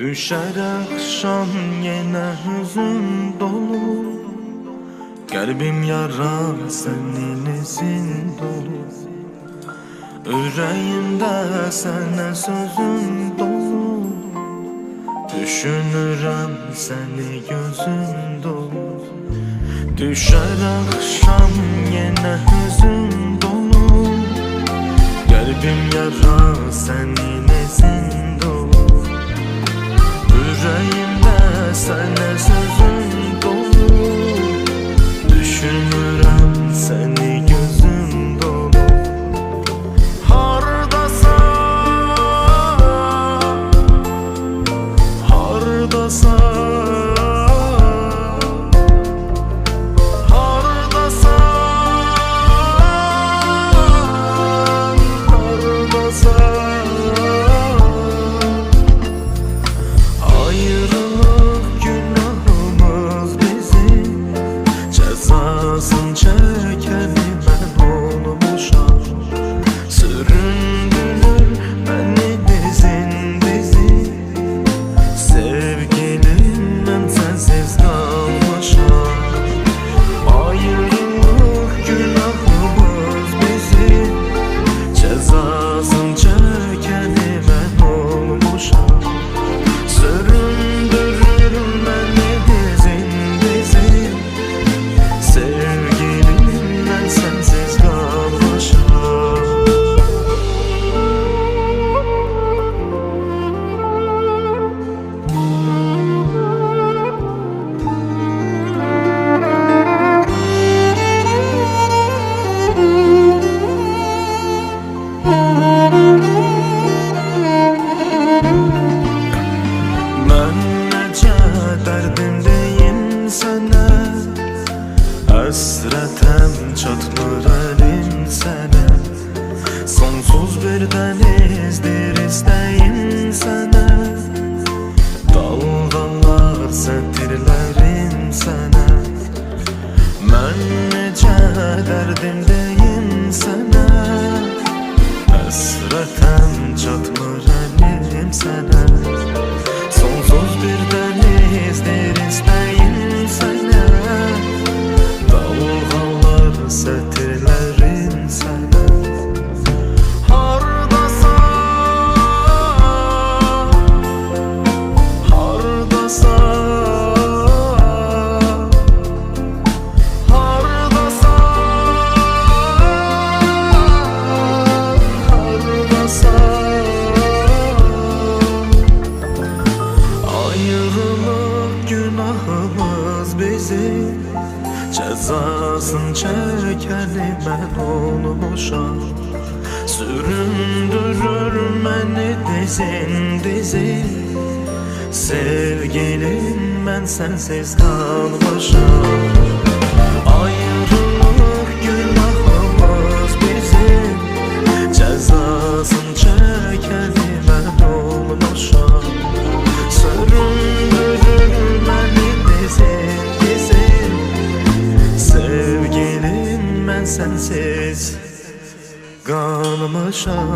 Düşer akşam yine hüzün dolu, kalbim yara senin izin dolu. Yüreğimde sana sözün dolu, düşünürüm seni gözün dolu. Düşer akşam yine hüzün dolu, kalbim yara senin izin dolu. Yüreğimde sana sözün dolu, düşünürüm seni gözün dolu. Hardasan, hardasan, hardasan, hardasan. Ayrılık günahımız bizim, cezasını çekelim ben olmuşam. Süründürür beni dizin dizin, sevgilim ben sensiz kalmışam. Ayrılık günahımız bizim, cezasını çekelim ben olmuşam. Süründürürüm beni dizin dizin, sevgilim ben sensiz kalmışam. Derdimdeyim sana, hasretem çatmır elim sana. Sonsuz bir denizdir isteğim sana, dalgalar sentirlerim sana. Ben nece derdimdeyim sana, hasretem çatmır elim sana. Sonsuz bir denizdir isteğim sana, dalgalar setirlerim sana. Hardasan, hardasan, hardasan, hardasan. Ayrılık günahımız bizim, cezasını çekelim ben olmuşam. Süründürür beni dizin dizin, sevgilim ben sensiz kalmışam. Ayrılık günahımız bizim, cezasını çekelim ben olmuşam. Süründürür beni dizin dizin, sevgilim ben sensiz kalmışam.